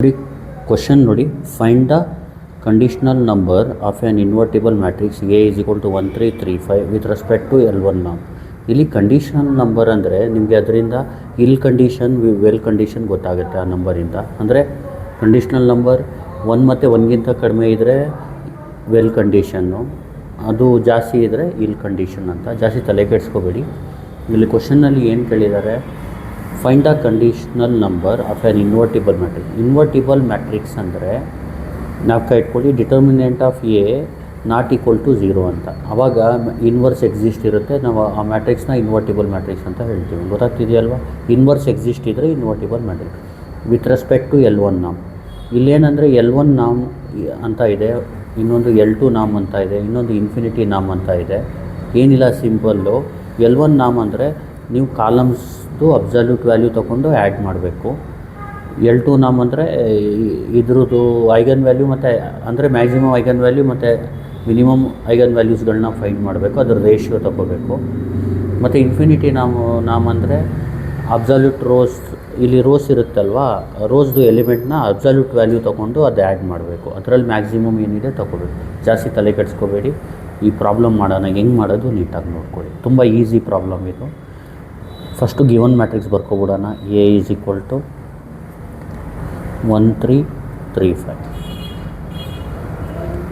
ನೋಡಿ ಕ್ವಶನ್ ನೋಡಿ, find the conditional number of an invertible matrix A is equal to 1 3 3 5 with respect to L1 ನಾಮ್. ಇಲ್ಲಿ conditional number ಅಂದರೆ ನಿಮಗೆ ಅದರಿಂದ ಕಂಡೀಷನ್ ವೆಲ್ ಕಂಡೀಷನ್ ಗೊತ್ತಾಗುತ್ತೆ ಆ ನಂಬರಿಂದ. ಅಂದರೆ ಕಂಡೀಷ್ನಲ್ ನಂಬರ್ 1 ಮತ್ತು 1ಗಿಂತ ಕಡಿಮೆ ಇದ್ದರೆ ವೆಲ್ ಕಂಡೀಷನ್ನು, ಅದು ಜಾಸ್ತಿ ಇದ್ದರೆ ಕಂಡೀಷನ್ ಅಂತ. ಜಾಸ್ತಿ ತಲೆ ಕೆಡಿಸ್ಕೋಬೇಡಿ. ಇಲ್ಲಿ ಕ್ವಶನ್ನಲ್ಲಿ ಏನು ಕೇಳಿದ್ದಾರೆ, find the conditional number of an invertible matrix. Invertible matrix ಅಂದರೆ ನಾವು ಇಟ್ಕೊಳ್ಳಿ determinant of A not equal to 0 ಅಂತ. ಆವಾಗ ಇನ್ವರ್ಸ್ ಎಕ್ಸಿಸ್ಟ್ ಇರುತ್ತೆ, ನಾವು ಆ ಮ್ಯಾಟ್ರಿಕ್ಸ್ನ ಇನ್ವರ್ಟಿಬಲ್ ಮ್ಯಾಟ್ರಿಕ್ಸ್ ಅಂತ ಹೇಳ್ತೀವಿ. ಗೊತ್ತಾಗ್ತಿದೆಯಲ್ವಾ? ಇನ್ವರ್ಸ್ ಎಕ್ಸಿಸ್ಟ್ ಇದ್ದರೆ invertible matrix with respect to L1 ನಾಮ್. ಇಲ್ಲೇನಂದರೆ L1 ನಾಮ್ ಅಂತ ಇದೆ, ಇನ್ನೊಂದು L2 ನಾಮ್ ಅಂತ ಇದೆ, ಇನ್ನೊಂದು ಇನ್ಫಿನಿಟಿ ನಾಮ್ ಅಂತ ಇದೆ. ಏನಿಲ್ಲ, ಸಿಂಪಲ್ಲು. L1 ನಾಮ್ ಅಂದರೆ ನೀವು ಕಾಲಮ್ಸ್ದು ಅಬ್ಸಲ್ಯೂಟ್ ವ್ಯಾಲ್ಯೂ ತೊಗೊಂಡು ಆ್ಯಡ್ ಮಾಡಬೇಕು. L2 ನಾಮ್ ಅಂದರೆ ಇದ್ರದ್ದು ಐಗನ್ ವ್ಯಾಲ್ಯೂ ಮತ್ತು ಅಂದರೆ ಮ್ಯಾಕ್ಸಿಮಮ್ ಐಗನ್ ವ್ಯಾಲ್ಯೂ ಮತ್ತು ಮಿನಿಮಮ್ ಐಗನ್ ವ್ಯಾಲ್ಯೂಸ್ಗಳನ್ನ ಫೈಂಡ್ ಮಾಡಬೇಕು, ಅದ್ರ ರೇಷಿಯೋ ತೊಗೋಬೇಕು. ಮತ್ತು ಇನ್ಫಿನಿಟಿ ನಾಮ್ ಅಂದರೆ ಅಬ್ಸಲ್ಯೂಟ್ ರೋಸ್, ಇಲ್ಲಿ ರೋಸ್ ಇರುತ್ತಲ್ವ, ರೋಸ್ದು ಎಲಿಮೆಂಟ್ನ ಅಬ್ಸಲ್ಯೂಟ್ ವ್ಯಾಲ್ಯೂ ತೊಗೊಂಡು ಅದು ಆ್ಯಡ್ ಮಾಡಬೇಕು. ಅದರಲ್ಲಿ ಮ್ಯಾಕ್ಸಿಮಮ್ ಏನಿದೆ ತೊಗೋಬೇಕು. ಜಾಸ್ತಿ ತಲೆ ಕೆಡಿಸ್ಕೋಬೇಡಿ. ಈ ಪ್ರಾಬ್ಲಮ್ ಮಾಡೋಣ, ಹೆಂಗೆ ಮಾಡೋದು ನೀಟಾಗಿ ನೋಡ್ಕೊಳ್ಳಿ. ತುಂಬ ಈಸಿ ಪ್ರಾಬ್ಲಮ್ ಇದು. ಫಸ್ಟು ಗಿವನ್ ಮ್ಯಾಟ್ರಿಕ್ಸ್ ಬರ್ಕೊಬಿಡೋಣ. A is equal to 1 3 3 5.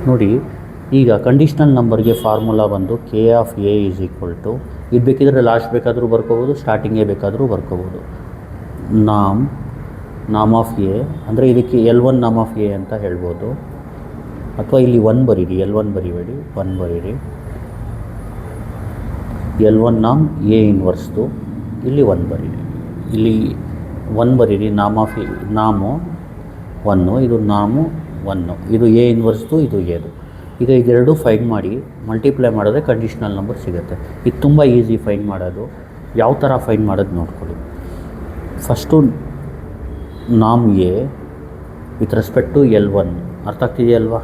ನೋಡಿ, ಈಗ ಕಂಡೀಷ್ನಲ್ ನಂಬರ್ಗೆ ಫಾರ್ಮುಲಾ ಬಂದು K of A is equal to, ಇದು ಬೇಕಿದ್ರೆ ಲಾಸ್ಟ್ ಬೇಕಾದರೂ ಬರ್ಕೋಬೋದು, ಸ್ಟಾರ್ಟಿಂಗೇ ಬೇಕಾದರೂ ಬರ್ಕೋಬೋದು. ನಾಮ್ ಆಫ್ ಎ ಅಂದರೆ ಇದಕ್ಕೆ L1 ನಾಮ್ ಆಫ್ ಎ ಅಂತ ಹೇಳ್ಬೋದು. ಅಥವಾ ಇಲ್ಲಿ 1 ಬರೀರಿ, L1 ಬರೀಬೇಡಿ, 1 ಬರೀರಿ. L1 ನಾಮ್ ಎ ಇನ್ವರ್ಸ್ದು, ಇಲ್ಲಿ 1 ಬರೀರಿ, ಇಲ್ಲಿ 1 ಬರೀರಿ. ನಾಮ್ ಆಫ್ ನಾಮು 1, ಇದು ನಾಮು 1, ಇದು ಎ ಇನ್ವರ್ಸ್ದು, ಇದು ಎದು. ಈಗ ಇದೆರಡು ಫೈಂಡ್ ಮಾಡಿ ಮಲ್ಟಿಪ್ಲೈ ಮಾಡಿದ್ರೆ ಕಂಡೀಷ್ನಲ್ ನಂಬರ್ ಸಿಗುತ್ತೆ. ಇದು ತುಂಬ ಈಸಿ ಫೈಂಡ್ ಮಾಡೋದು. ಯಾವ ಥರ ಫೈಂಡ್ ಮಾಡೋದು ನೋಡ್ಕೊಳ್ಳಿ. ಫಸ್ಟು ನಾಮ್ A with respect to L1, ಅರ್ಥ ಆಗ್ತಿದೆಯಲ್ವಾ?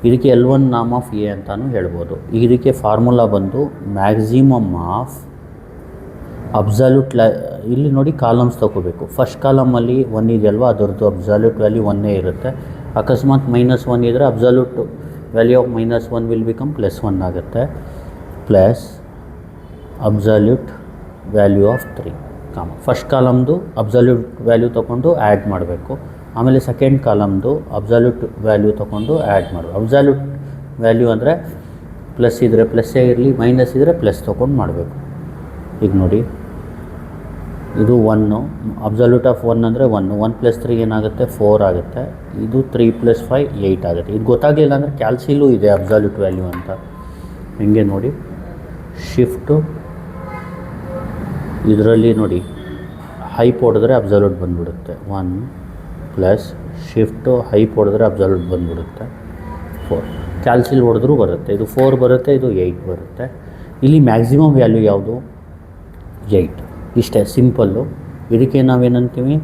ಇದಕ್ಕೆ L1 ನಾಮ್ ಆಫ್ ಎ ಅಂತಲೂ ಹೇಳ್ಬೋದು. ಇದಕ್ಕೆ ಫಾರ್ಮುಲಾ ಬಂದು ಮ್ಯಾಕ್ಸಿಮಮ್ ಆಫ್ ಅಬ್ಸಲ್ಯೂಟ್ ಇಲ್ಲಿ ನೋಡಿ ಕಾಲಮ್ಸ್ ತೊಗೋಬೇಕು. ಫಸ್ಟ್ ಕಾಲಮಲ್ಲಿ 1 ಇದೆಯಲ್ವ, ಅದರದ್ದು ಅಬ್ಸಲ್ಯೂಟ್ ವ್ಯಾಲ್ಯೂ 1 ಇರುತ್ತೆ. ಅಕಸ್ಮಾತ್ -1 ಇದ್ದರೆ absolute value of -1 will become +1 ಆಗುತ್ತೆ. Plus absolute value of 3 first ಕಾಲಮ್ದು ಅಬ್ಸಲ್ಯೂಟ್ ವ್ಯಾಲ್ಯೂ ತೊಗೊಂಡು ಆ್ಯಡ್ ಮಾಡಬೇಕು. ಆಮೇಲೆ ಸೆಕೆಂಡ್ ಕಾಲಮ್ದು ಅಬ್ಸಲ್ಯೂಟ್ ವ್ಯಾಲ್ಯೂ ತೊಗೊಂಡು ಆ್ಯಡ್ ಮಾಡಬೇಕು. ಅಬ್ಸಲ್ಯೂಟ್ ವ್ಯಾಲ್ಯೂ ಅಂದರೆ ಪ್ಲಸ್ ಇದ್ದರೆ ಪ್ಲಸ್ಸೇ ಇರಲಿ, ಮೈನಸ್ ಇದ್ದರೆ ಪ್ಲಸ್ ತೊಗೊಂಡು ಮಾಡಬೇಕು. ಈಗ ನೋಡಿ, ಇದು 1, ಅಬ್ಸಲ್ಯೂಟ್ ಆಫ್ 1 ಅಂದರೆ 1 + 3 ಏನಾಗುತ್ತೆ, 4 ಆಗುತ್ತೆ. ಇದು 3 + 5 8 ಆಗುತ್ತೆ. ಇದು ಗೊತ್ತಾಗಲಿಲ್ಲ ಅಂದರೆ ಕ್ಯಾಲ್ಸಿಲೂ ಇದೆ ಅಬ್ಸಲ್ಯೂಟ್ ವ್ಯಾಲ್ಯೂ ಅಂತ. ಹಿಂಗೆ ನೋಡಿ, ಶಿಫ್ಟು ಇದರಲ್ಲಿ ನೋಡಿ ಹೈಪ್ ಹೊಡೆದ್ರೆ ಅಬ್ಸಲ್ಯೂಟ್ ಬಂದುಬಿಡುತ್ತೆ 1, ಪ್ಲಸ್ ಶಿಫ್ಟು ಹೈಪ್ ಹೊಡೆದ್ರೆ ಅಬ್ಸಲ್ಯೂಟ್ ಬಂದುಬಿಡುತ್ತೆ 4. ಕ್ಯಾಲ್ಸಿಲ್ ಹೊಡೆದ್ರೂ ಬರುತ್ತೆ. ಇದು 4 ಬರುತ್ತೆ, ಇದು 8 ಬರುತ್ತೆ. ಇಲ್ಲಿ ಮ್ಯಾಕ್ಸಿಮಮ್ ವ್ಯಾಲ್ಯೂ ಯಾವುದು, 8. ಇಷ್ಟೇ ಸಿಂಪಲ್ಲು. ಇದಕ್ಕೆ ನಾವೇನಂತೀವಿ,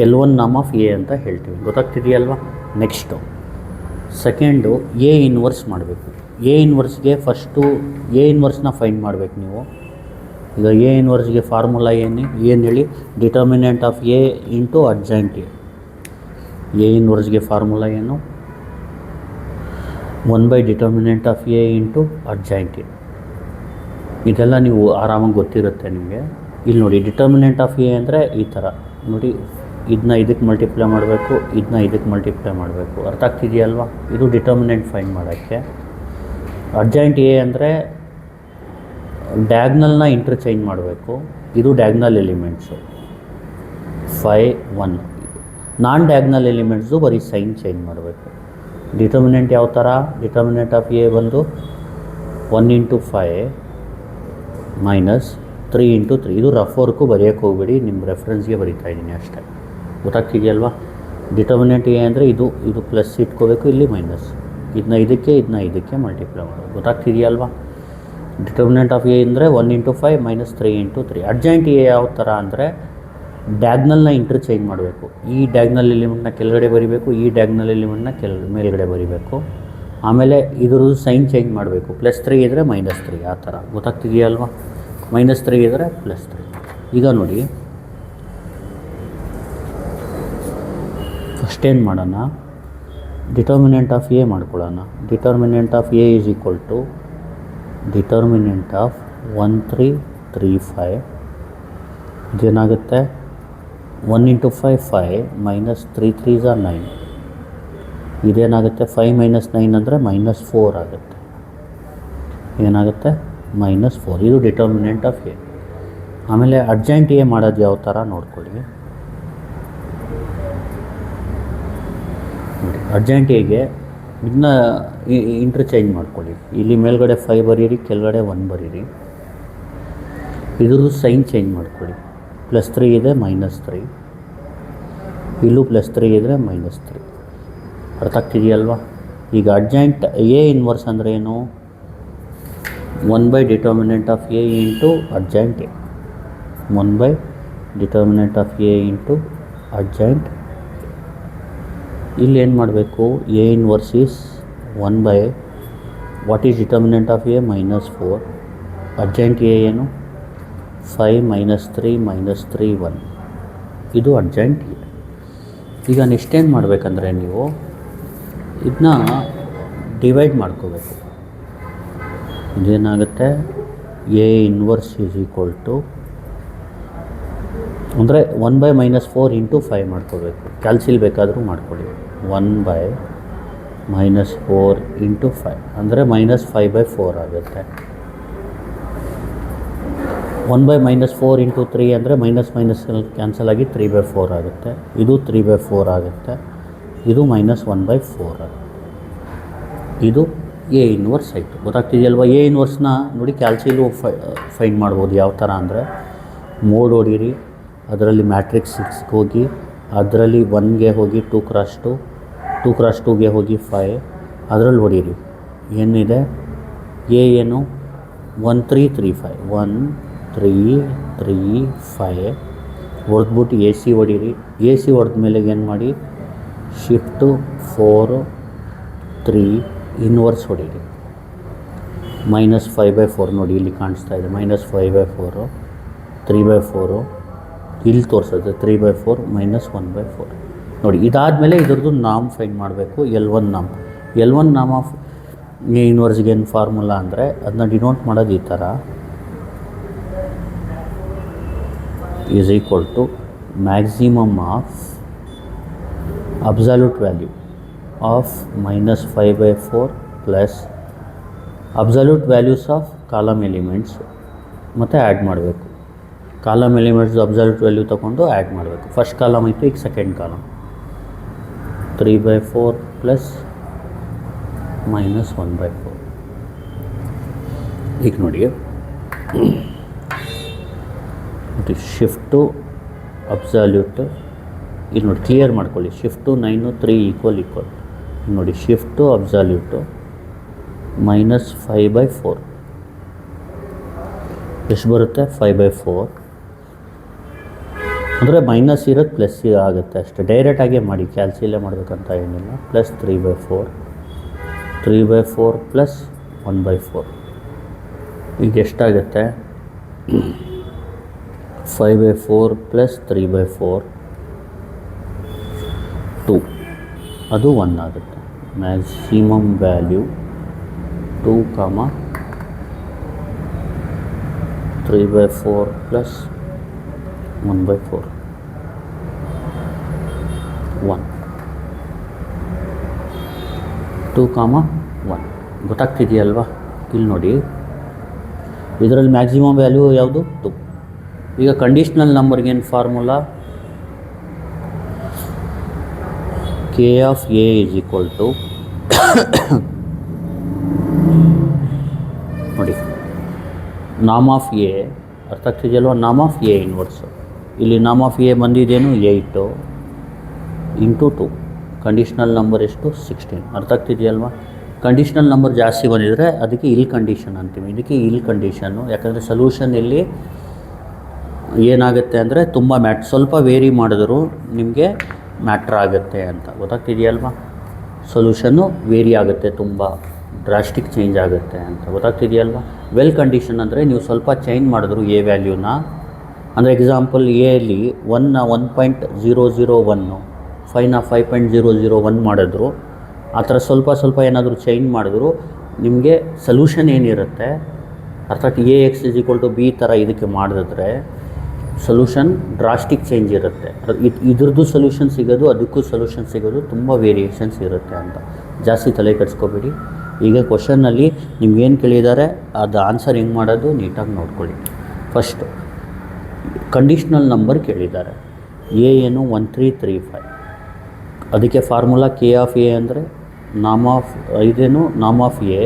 L1 ನಾಮ್ ಆಫ್ ಎ ಅಂತ ಹೇಳ್ತೀವಿ. ಗೊತ್ತಾಗ್ತಿದೆಯಲ್ವಾ? ನೆಕ್ಸ್ಟು ಸೆಕೆಂಡು ಎ ಇನ್ವರ್ಸ್ ಮಾಡಬೇಕು. ಎ ಇನ್ವರ್ಸ್ಗೆ ಫಸ್ಟು ಎ ಇನ್ವರ್ಸ್ನ ಫೈಂಡ್ ಮಾಡಬೇಕು ನೀವು. ಈಗ ಎ ಇನ್ವರ್ಸ್ಗೆ ಫಾರ್ಮುಲಾ ಏನು ಹೇಳಿ, determinant of A into adjoint A. A ಇನ್ವರ್ಸ್ಗೆ ಫಾರ್ಮುಲಾ ಏನು, one by determinant of A into adjoint A. ಇದೆಲ್ಲ ನೀವು ಆರಾಮಾಗಿ ಗೊತ್ತಿರುತ್ತೆ ನಿಮಗೆ. ಇಲ್ಲಿ ನೋಡಿ, ಡಿಟರ್ಮಿನೆಂಟ್ ಆಫ್ ಎ ಅಂದರೆ ಈ ಥರ ನೋಡಿ, ಇದನ್ನ ಇದಕ್ಕೆ ಮಲ್ಟಿಪ್ಲೈ ಮಾಡಬೇಕು, ಇದನ್ನ ಇದಕ್ಕೆ ಮಲ್ಟಿಪ್ಲೈ ಮಾಡಬೇಕು. ಅರ್ಥ ಆಗ್ತಿದೆಯಲ್ವಾ? ಇದು ಡಿಟರ್ಮಿನೆಂಟ್ ಫೈಂಡ್ ಮಾಡೋಕ್ಕೆ. ಅಡ್ಜಾಯಿಂಟ್ ಎ ಅಂದರೆ ಡಯಾಗ್ನಲ್ನ ಇಂಟರ್ಚೇಂಜ್ ಮಾಡಬೇಕು. ಇದು ಡಯಾಗ್ನಲ್ ಎಲಿಮೆಂಟ್ಸು 5 1. ನಾನ್ ಡಯಾಗ್ನಲ್ ಎಲಿಮೆಂಟ್ಸು ಬರೀ ಸೈನ್ ಚೇಂಜ್ ಮಾಡಬೇಕು. ಡಿಟರ್ಮಿನೆಂಟ್ ಯಾವ ಥರ, ಡಿಟರ್ಮಿನೆಂಟ್ ಆಫ್ ಎ ಬಂದು 1 × 5 - 3 × 3. ಇದು ರಫ್ ವರ್ಕು ಬರೆಯೋಕ್ಕೆ ಹೋಗ್ಬೇಡಿ, ನಿಮ್ಮ ರೆಫರೆನ್ಸ್ಗೆ ಬರೀತಾ ಇದ್ದೀನಿ ಅಷ್ಟೇ. ಗೊತ್ತಾಗ್ತಿದೆಯಲ್ವಾ? ಡಿಟರ್ಮಿನೆಂಟ್ ಎ ಅಂದರೆ ಇದು ಪ್ಲಸ್ ಇಟ್ಕೋಬೇಕು, ಇಲ್ಲಿ ಮೈನಸ್. ಇದನ್ನ ಇದಕ್ಕೆ ಮಲ್ಟಿಪ್ಲೈ ಮಾಡೋದು. ಗೊತ್ತಾಗ್ತಿದೆಯಲ್ವಾ? ಡಿಟರ್ಮಿನೆಂಟ್ ಆಫ್ ಎ ಅಂದರೆ 1 × 5 - 3 × 3. ಅಡ್ಜಾಯಿಂಟ್ ಎ ಯಾವ ಥರ ಅಂದರೆ ಡಯಾಗ್ನಲ್ನ ಇಂಟರ್ಚೇಂಜ್ ಮಾಡಬೇಕು. ಈ ಡಯಾಗ್ನಲ್ ಎಲಿಮೆಂಟ್ನ ಕೆಳಗಡೆ ಬರೀಬೇಕು, ಈ ಡಯಾಗ್ನಲ್ ಎಲಿಮೆಂಟ್ನ ಮೇಲ್ಗಡೆ ಬರೀಬೇಕು. ಆಮೇಲೆ ಇದ್ರದ್ದು ಸೈನ್ ಚೇಂಜ್ ಮಾಡಬೇಕು. +3 ಇದ್ದರೆ -3, ಆ ಥರ. ಗೊತ್ತಾಗ್ತಿದೆಯಲ್ವಾ? -3 ಇದ್ದರೆ +3. ಈಗ ನೋಡಿ, ಫಸ್ಟ್ ಏನು ಮಾಡೋಣ, ಡಿಟರ್ಮಿನೆಂಟ್ ಆಫ್ ಎ ಮಾಡ್ಕೊಳ್ಳೋಣ. Determinant of A is equal to determinant of 1 3 3 5. ಇದೇನಾಗುತ್ತೆ, 1 × 5 5 ಮೈನಸ್ 3 3s are 9. ಇದೇನಾಗುತ್ತೆ, 5 - 9 ಅಂದರೆ -4 ಆಗುತ್ತೆ. ಏನಾಗುತ್ತೆ, -4. ಇದು ಡಿಟರ್ಮಿನೆಂಟ್ ಆಫ್ ಎ. ಆಮೇಲೆ ಅಡ್ಜಾಯಿಂಟ್ ಎ ಮಾಡೋದು ಯಾವ ಥರ ನೋಡ್ಕೊಳ್ಳಿ. ಅಡ್ಜಾಯಿಂಟ್ ಎಗೆ ಇದನ್ನ ಇಂಟರ್ಚೇಂಜ್ ಮಾಡ್ಕೊಳ್ಳಿ. ಇಲ್ಲಿ ಮೇಲ್ಗಡೆ 5 ಬರೀರಿ, ಕೆಳಗಡೆ 1 ಬರೀರಿ. ಇದ್ರದ್ದು ಸೈನ್ ಚೇಂಜ್ ಮಾಡ್ಕೊಳ್ಳಿ. +3 ಇದೆ, -3. ಇಲ್ಲೂ +3 ಇದ್ದರೆ -3. ಅರ್ಥ ಆಗ್ತಿದೆಯಲ್ವಾ? ಈಗ ಅಡ್ಜಾಯಿಂಟ್ ಎ ಇನ್ವರ್ಸ್ ಅಂದರೆ ಏನು, one by determinant of A into adjoint A. One by determinant of A into adjoint. ಇಲ್ಲಿ ಏನು ಮಾಡಬೇಕು, A inverse is 1/ what is determinant of A, -4. Adjoint A ಏನು, 5 - 3 -3 1. ಇದು ಅಡ್ಜಾಯಿಂಟ್ ಎ. ಈಗ ನೆಕ್ಸ್ಟ್ ಏನು ಮಾಡಬೇಕಂದ್ರೆ, ನೀವು ಇದನ್ನ ಡಿವೈಡ್ ಮಾಡ್ಕೋಬೇಕು. ಇದೇನಾಗುತ್ತೆ, A inverse is equal to ಅಂದರೆ 1/-4 ಇಂಟು 5 ಮಾಡ್ಕೋಬೇಕು. ಕ್ಯಾಲ್ಸಿಲ್ ಬೇಕಾದರೂ ಮಾಡ್ಕೊಳ್ಳಿ. 1/-4 ಇಂಟು 5 ಅಂದರೆ -5/4 ಆಗುತ್ತೆ. 1/-4 ಇಂಟು 3 ಅಂದರೆ ಮೈನಸ್ ಕ್ಯಾನ್ಸಲ್ ಆಗಿ 3/4 ಆಗುತ್ತೆ. ಇದು 3/4 ಆಗುತ್ತೆ. ಇದು -1/4 ಆಗುತ್ತೆ. ಇದು ಎ ಇನ್ವರ್ಸ್ ಆಯಿತು. ಗೊತ್ತಾಗ್ತಿದೆಯಲ್ವ? ಎ ಇನ್ವರ್ಸ್ನ ನೋಡಿ ಕ್ಯಾಲ್ಸಿಲು ಫೈಂಡ್ ಮಾಡ್ಬೋದು. ಯಾವ ಥರ ಅಂದರೆ, ಮೋಡ್ ಹೊಡೀರಿ, ಅದರಲ್ಲಿ ಮ್ಯಾಟ್ರಿಕ್ಸ್ 6ಗೆ ಹೋಗಿ, ಅದರಲ್ಲಿ 1ಗೆ ಹೋಗಿ 2 × 2, 2 × 2ಗೆ ಹೋಗಿ 5, ಅದರಲ್ಲಿ ಹೊಡೀರಿ. ಏನಿದೆ, ಎ ಏನು, 1 3 3 5, 1 3 3 5 ಹೊಡೆದ್ಬಿಟ್ಟು ಎ ಸಿ ಹೊಡೀರಿ. ಎ ಸಿ ಹೊಡೆದ ಮೇಲೆ ಏನು ಮಾಡಿ, ಶಿಫ್ಟು 4 3 ಇನ್ವರ್ಸ್ ಹೊಡೀರಿ. -5/4 ನೋಡಿ, ಇಲ್ಲಿ ಕಾಣಿಸ್ತಾ ಇದೆ -5/4, 3/4 ಇಲ್ಲಿ ತೋರಿಸುತ್ತೆ 3/4 -1/4 ನೋಡಿ. ಇದಾದಮೇಲೆ ಇದ್ರದ್ದು ನಾಮ್ ಫೈಂಡ್ ಮಾಡಬೇಕು, L1 ನಾಮ್. L1 ನಾಮ್ ಆಫ್ ಎ ಇನ್ವರ್ಸ್ಗೆ ಏನು ಫಾರ್ಮುಲಾ ಅಂದರೆ, ಅದನ್ನ ಡಿನೋಟ್ ಮಾಡೋದು ಈ ಥರ, is equal to maximum of absolute value of -5/4 plus absolute values of column elements ಮತ್ತು ಆ್ಯಡ್ ಮಾಡಬೇಕು. ಕಾಲಮ್ ಎಲಿಮೆಂಟ್ಸ್ ಅಬ್ಸಲ್ಯೂಟ್ ವ್ಯಾಲ್ಯೂ ತೊಗೊಂಡು ಆ್ಯಡ್ ಮಾಡಬೇಕು. ಫಸ್ಟ್ ಕಾಲಮ್ ಇತ್ತು, ಈಗ ಸೆಕೆಂಡ್ ಕಾಲಮ್. 3/4 ಪ್ಲಸ್ -1/4. ಈಗ ನೋಡಿ, ಶಿಫ್ಟು ಅಬ್ಸಲ್ಯೂಟ್ ಇಲ್ಲಿ ನೋಡಿ ಕ್ಲಿಯರ್ ಮಾಡ್ಕೊಳ್ಳಿ. ಶಿಫ್ಟು 9 3 ಈಕ್ವಲ್ ನೋಡಿ, ಶಿಫ್ಟು ಅಬ್ಸಲ್ಯೂಟು -5/4 ಎಷ್ಟು ಬರುತ್ತೆ, 5/4 ಅಂದರೆ ಮೈನಸ್ ಇರೋದು ಪ್ಲಸ್ ಆಗುತ್ತೆ ಅಷ್ಟೇ. ಡೈರೆಕ್ಟಾಗೇ ಮಾಡಿ, ಕ್ಯಾಲ್ಸಿಲೇ ಮಾಡಬೇಕಂತ ಏನಿಲ್ಲ. ಪ್ಲಸ್ 3/4 ಪ್ಲಸ್ 1/4 ಈಗ ಎಷ್ಟಾಗುತ್ತೆ, 5/4 ಪ್ಲಸ್ 3/4 2, ಅದು 1 ಆಗುತ್ತೆ. Maximum value 2, 3/4 plus 1/4 1 2, 1. ಗೊತ್ತಾಗ್ತಿದೆಯಲ್ವಾ? ಇಲ್ಲಿ ನೋಡಿ, ಇದರಲ್ಲಿ ಮ್ಯಾಕ್ಸಿಮಮ್ ವ್ಯಾಲ್ಯೂ ಯಾವುದು, 2. ಈಗ ಕಂಡೀಷ್ನಲ್ ನಂಬರ್ಗೇನು formula, K of A is equal to ನೋಡಿ, ನಾಮ್ ಆಫ್ ಎ. ಅರ್ಥ ಆಗ್ತಿದೆಯಲ್ವ? ನಾಮ್ ಆಫ್ ಎ ಇನ್ವರ್ಸು. ಇಲ್ಲಿ ನಾಮ್ ಆಫ್ ಎ ಬಂದಿದ್ದೇನು, 8 ಇಂಟು 2. ಕಂಡೀಷ್ನಲ್ ನಂಬರ್ ಎಷ್ಟು, 16. ಅರ್ಥ ಆಗ್ತಿದೆಯಲ್ವ? ಕಂಡೀಷ್ನಲ್ ನಂಬರ್ ಜಾಸ್ತಿ ಬಂದಿದ್ದರೆ ಅದಕ್ಕೆ ಇಲ್ ಕಂಡೀಷನ್ ಅಂತೀವಿ. ಇದಕ್ಕೆ ಇಲ್ ಕಂಡೀಷನ್ನು. ಯಾಕಂದರೆ ಸೊಲ್ಯೂಷನ್ ಇಲ್ಲಿ ಏನಾಗುತ್ತೆ ಅಂದರೆ, ತುಂಬ ಸ್ವಲ್ಪ ವೇರಿ ಮಾಡಿದ್ರು ನಿಮಗೆ ಮ್ಯಾಟ್ರ್ ಆಗುತ್ತೆ ಅಂತ. ಗೊತ್ತಾಗ್ತಿದೆಯಲ್ವ? ಸೊಲ್ಯೂಷನ್ನು ವೇರಿ ಆಗುತ್ತೆ, ತುಂಬ ಡ್ರಾಸ್ಟಿಕ್ ಚೇಂಜ್ ಆಗುತ್ತೆ ಅಂತ. ಗೊತ್ತಾಗ್ತಿದೆಯಲ್ವ? ವೆಲ್ ಕಂಡೀಷನ್ ಅಂದರೆ ನೀವು ಸ್ವಲ್ಪ ಚೇಂಜ್ ಮಾಡಿದ್ರು ಎ ವ್ಯಾಲ್ಯೂನ, ಅಂದರೆ ಎಕ್ಸಾಂಪಲ್ ಎಲ್ಲಿ 1.001 5.001 ಮಾಡಿದ್ರು, ಆ ಥರ ಸ್ವಲ್ಪ ಏನಾದರೂ ಚೇಂಜ್ ಮಾಡಿದ್ರು ನಿಮಗೆ ಸೊಲ್ಯೂಷನ್ ಏನಿರುತ್ತೆ, ಅರ್ಥಾತ್ AX=B ಥರ ಇದಕ್ಕೆ ಮಾಡಿದ್ರೆ ಸೊಲ್ಯೂಷನ್ ಡ್ರಾಸ್ಟಿಕ್ ಚೇಂಜ್ ಇರುತ್ತೆ. ಇದ್ರದ್ದು ಸೊಲ್ಯೂಷನ್ ಸಿಗೋದು ಅದಕ್ಕೂ ಸೊಲ್ಯೂಷನ್ ಸಿಗೋದು ತುಂಬ ವೇರಿಯೇಷನ್ಸ್ ಇರುತ್ತೆ ಅಂತ ಜಾಸ್ತಿ ತಲೆ ಕೆಡಿಸ್ಕೋಬೇಡಿ. ಈಗ ಕ್ವಶನ್ನಲ್ಲಿ ನಿಮ್ಗೇನು ಕೇಳಿದ್ದಾರೆ ಅದು ಆನ್ಸರ್ ಹೆಂಗೆ ಮಾಡೋದು ನೀಟಾಗಿ ನೋಡ್ಕೊಳ್ಳಿ. ಫಸ್ಟು ಕಂಡೀಷ್ನಲ್ ನಂಬರ್ ಕೇಳಿದ್ದಾರೆ. ಎ ಏನು 1335, ಅದಕ್ಕೆ ಫಾರ್ಮುಲಾ K(A) ಅಂದರೆ ಇದೇನು ನಾಮ್ of A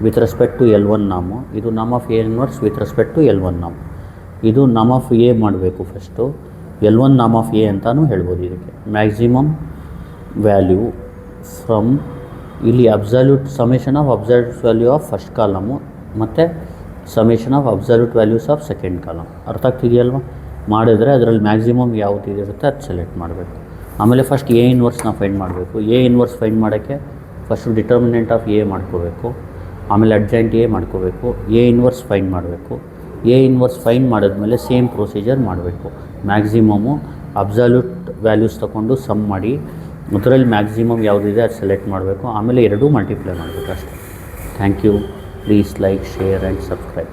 with respect to L1 ನಾಮು, ಇದು ನಾಮ್ of A inverse with respect to L1 ನಾಮು. ಇದು ನಾಮ್ ಆಫ್ ಎ ಮಾಡಬೇಕು ಫಸ್ಟು, L1 ನಾಮ್ ಆಫ್ ಎ ಅಂತಲೂ ಹೇಳ್ಬೋದು. ಇದಕ್ಕೆ ಮ್ಯಾಕ್ಸಿಮಮ್ ವ್ಯಾಲ್ಯೂ ಫ್ರಮ್ ಇಲ್ಲಿ absolute summation of absolute value of first column ಮತ್ತು summation of absolute values of second column. ಅರ್ಥ ಆಗ್ತಿದೆಯಲ್ವ? ಮಾಡಿದ್ರೆ ಅದರಲ್ಲಿ ಮ್ಯಾಕ್ಸಿಮಮ್ ಯಾವುದು ಇರುತ್ತೆ ಅದು ಸೆಲೆಕ್ಟ್ ಮಾಡಬೇಕು. ಆಮೇಲೆ ಫಸ್ಟ್ ಎ ಇನ್ವರ್ಸ್ನ ಫೈಂಡ್ ಮಾಡಬೇಕು. ಎ ಇನ್ವರ್ಸ್ ಫೈಂಡ್ ಮಾಡೋಕ್ಕೆ ಫಸ್ಟು ಡಿಟರ್ಮಿನೆಂಟ್ ಆಫ್ ಎ ಮಾಡ್ಕೋಬೇಕು, ಆಮೇಲೆ ಅಡ್ಜಾಯಿಂಟ್ ಎ ಮಾಡ್ಕೋಬೇಕು, ಎ ಇನ್ವರ್ಸ್ ಫೈಂಡ್ ಮಾಡಬೇಕು. ಎ ಇನ್ವರ್ಸ್ ಫೈಂಡ್ ಮಾಡಿದ್ಮೇಲೆ ಸೇಮ್ ಪ್ರೊಸೀಜರ್ ಮಾಡಬೇಕು. ಮ್ಯಾಕ್ಸಿಮಮ್ಮು ಅಬ್ಸಲ್ಯೂಟ್ ವ್ಯಾಲ್ಯೂಸ್ ತೊಗೊಂಡು ಸಮ್ ಮಾಡಿ ಅದರಲ್ಲಿ ಮ್ಯಾಕ್ಸಿಮಮ್ ಯಾವುದಿದೆ ಅದು ಸೆಲೆಕ್ಟ್ ಮಾಡಬೇಕು. ಆಮೇಲೆ ಎರಡೂ ಮಲ್ಟಿಪ್ಲೈ ಮಾಡಬೇಕು ಅಷ್ಟೇ. Thank you. Please like, share and subscribe.